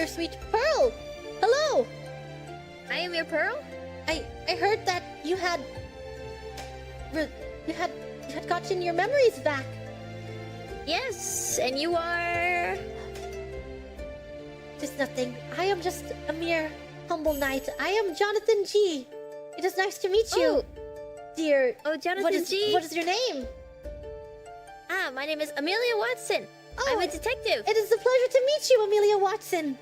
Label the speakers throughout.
Speaker 1: your sweet Pearl. Hello.
Speaker 2: I am your Pearl?
Speaker 1: I heard that you had gotten your memories back.
Speaker 2: Yes, and you are...
Speaker 1: Just nothing. I am just a mere humble knight. I am Jonathan G. It is nice to meet you, dear.
Speaker 2: Oh, Jonathan G.
Speaker 1: What is your name?
Speaker 2: Ah, my name is Amelia Watson. I'm a detective.
Speaker 1: It is a pleasure to meet you, Amelia Watson.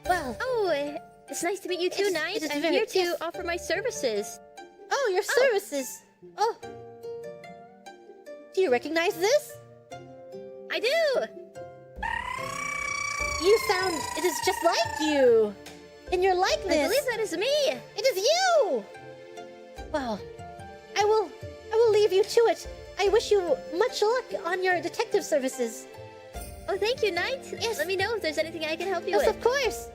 Speaker 1: Well.
Speaker 2: Oh, it's nice to meet you too, Knight. I'm here to offer my services.
Speaker 1: Oh, your services. Oh. Do you recognize this?
Speaker 2: I do.
Speaker 1: You sound... It is just like you. In your likeness.
Speaker 2: I believe that is me.
Speaker 1: It is you. Well, I will leave you to it. I wish you much luck on your detective services.
Speaker 2: Oh, thank you, Knight.
Speaker 1: Yes.
Speaker 2: Let me know if there's anything I can help you with.
Speaker 1: Yes, of course.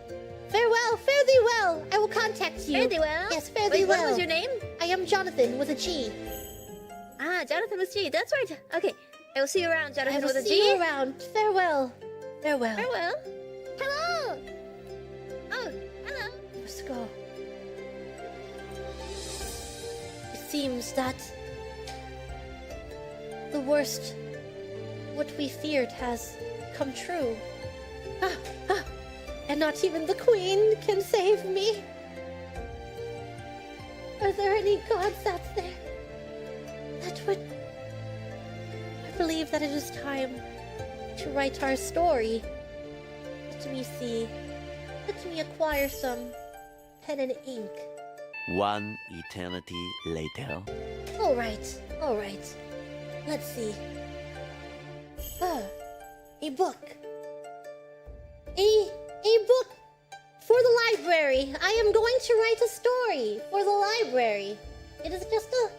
Speaker 1: Farewell, fare thee well. I will contact you.
Speaker 2: Fare thee well?
Speaker 1: Yes, fare thee well.
Speaker 2: What was your name?
Speaker 1: I am Jonathan with a G.
Speaker 2: Ah, Jonathan with G. That's right. Okay, I will see you around, Jonathan with a G.
Speaker 1: I will see you around. Farewell. Farewell.
Speaker 2: Farewell. Hello. Oh, hello.
Speaker 1: Let's go. It seems that the worst, what we feared, has come true. And not even the Queen can save me. Are there any gods out there that would... I believe that it is time to write our story. Let me see. Let me acquire some pen and ink.
Speaker 3: One eternity later.
Speaker 1: All right. Let's see. A book. A book for the library. I am going to write a story for the library. It is just a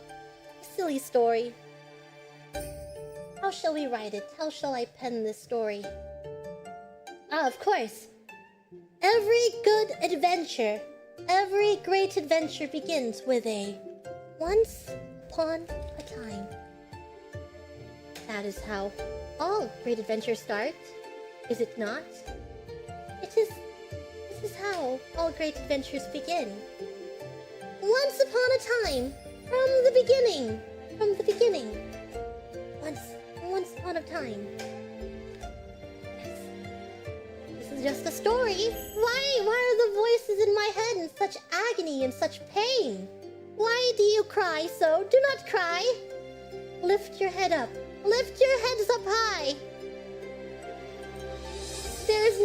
Speaker 1: silly story. How shall we write it? How shall I pen this story? Ah, of course. Every good adventure, every great adventure begins with a once upon a time. That is how all great adventures start, is it not? This is how all great adventures begin. Once upon a time, from the beginning. Once upon a time. Yes. This is just a story. Why are the voices in my head in such agony and such pain? Why do you cry so? Do not cry. Lift your head up. Lift your heads up high. There is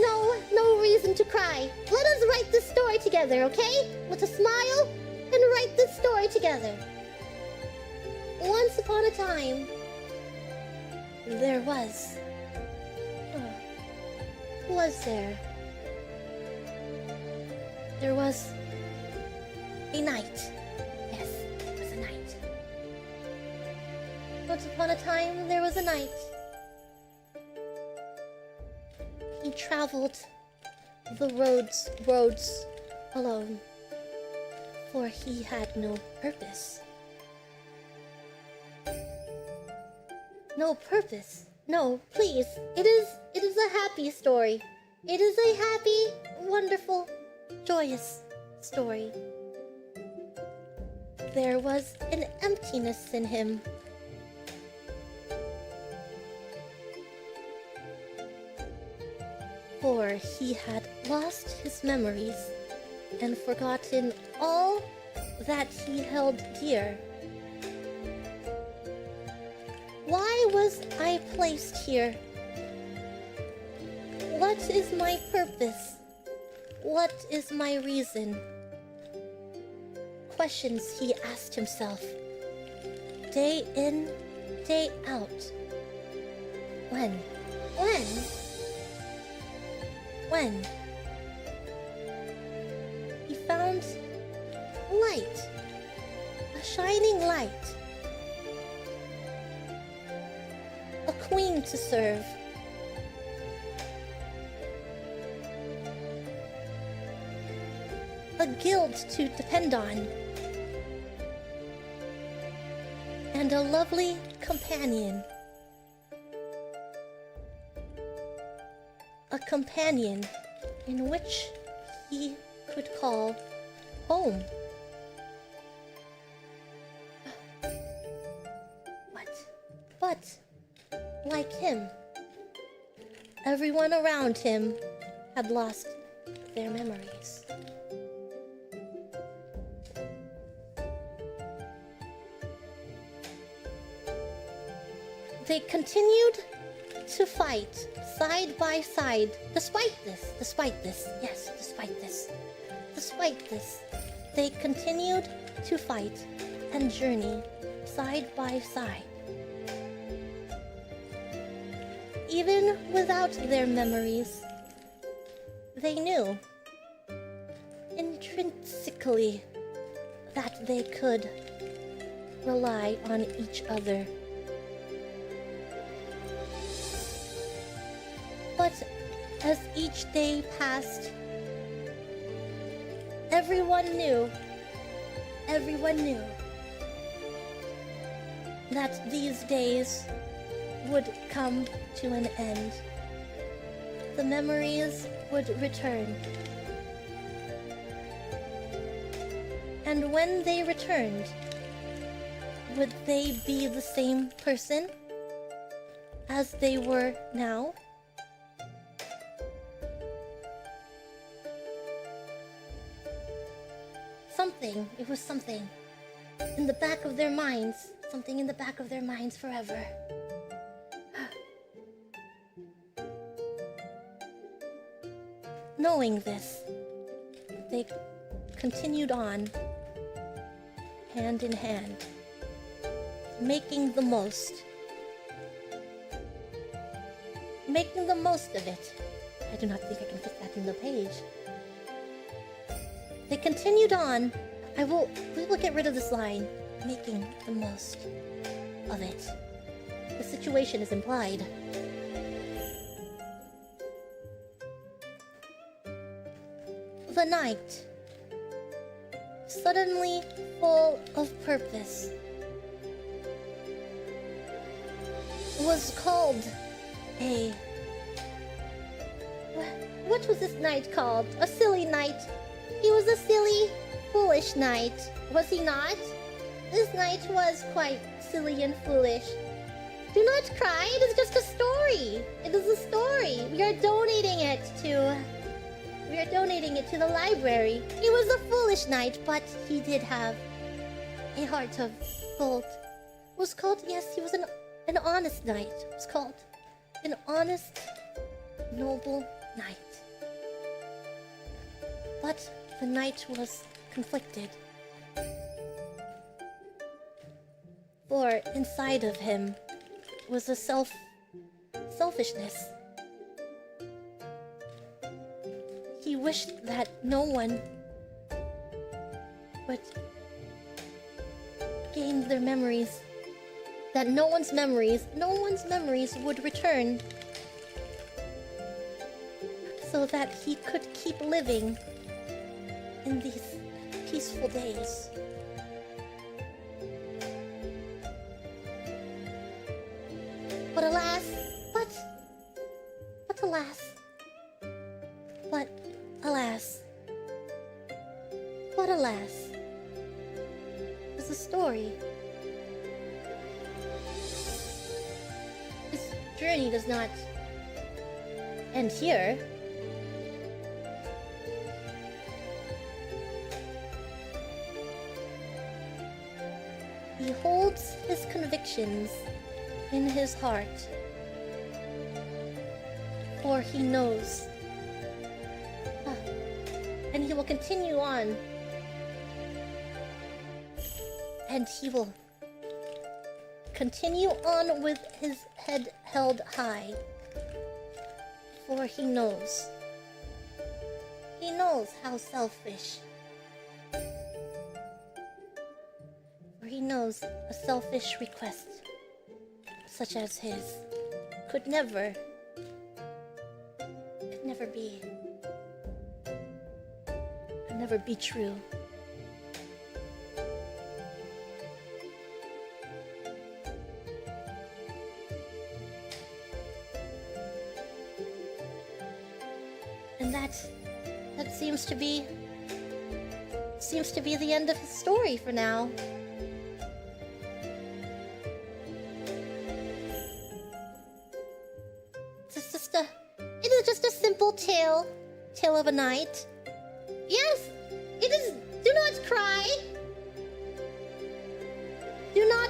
Speaker 1: no reason to cry. Let us write this story together, okay? Let us smile and write this story together. Once upon a time, there was... was there? There was a knight. Yes, it was a knight. Once upon a time, there was a knight. He traveled the roads alone, for he had no purpose. No purpose. No, please. It is a happy story. It is a happy, wonderful, joyous story. There was an emptiness in him. For he had lost his memories and forgotten all that he held dear. Why was I placed here? What is my purpose? What is my reason? Questions he asked himself, day in, day out. When? He found light, a shining light, a queen to serve, a guild to depend on, and a lovely companion. A companion in which he could call home. But, like him, everyone around him had lost their memories. They continued to fight side by side, despite this, they continued to fight and journey side by side. Even without their memories, they knew intrinsically that they could rely on each other. But as each day passed, everyone knew that these days would come to an end. The memories would return. And when they returned, would they be the same person as they were now? It was something in the back of their minds, something in the back of their minds forever. Knowing this, they continued on, hand in hand, making the most of it. I do not think I can fit that in the page. They continued on. We will get rid of this line, making the most of it. The situation is implied. The night, suddenly full of purpose, was called a... What was this night called? A silly night. He was a silly, foolish night, was he not? This night was quite silly and foolish. Do not cry, it is just a story. It is a story. We are donating it to the library. It was a foolish night, but he did have a heart of gold. It was called, yes, he was an honest knight. It was called an honest, noble knight. But the knight was conflicted. For inside of him was a selfishness. He wished that no one would gain their memories, that no one's memories would return, so that he could keep living in these peaceful days. But alas, was a story. His journey does not end here. He holds his convictions in his heart, for he knows. And he will continue on. And he will continue on with his head held high, for he knows. He knows how selfish. For he knows a selfish request such as his could never be true. And that seems to be the end of his story for now. It is just a simple tale of a night. Yes, it is. Do not cry. Do not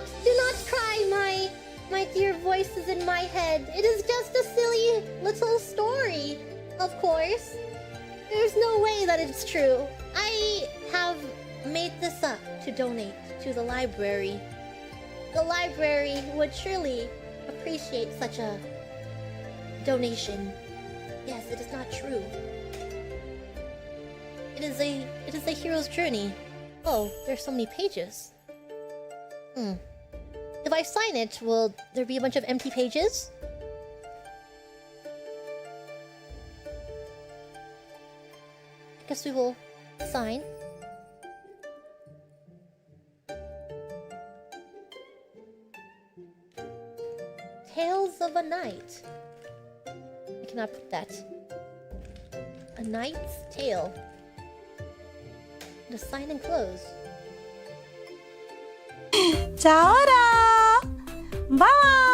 Speaker 1: cry, my dear voices in my head. It is just a silly little story, of course. There's no way that it's true. I have made this up to donate to the library. The library would surely appreciate such a donation. Yes, it is not true. It is a hero's journey. Oh, there's so many pages. If I sign it, will there be a bunch of empty pages? I guess we will sign. Tales of a Night. I cannot put that. A Knight's Tale. To sign and close.
Speaker 4: Ciao ora! Bye!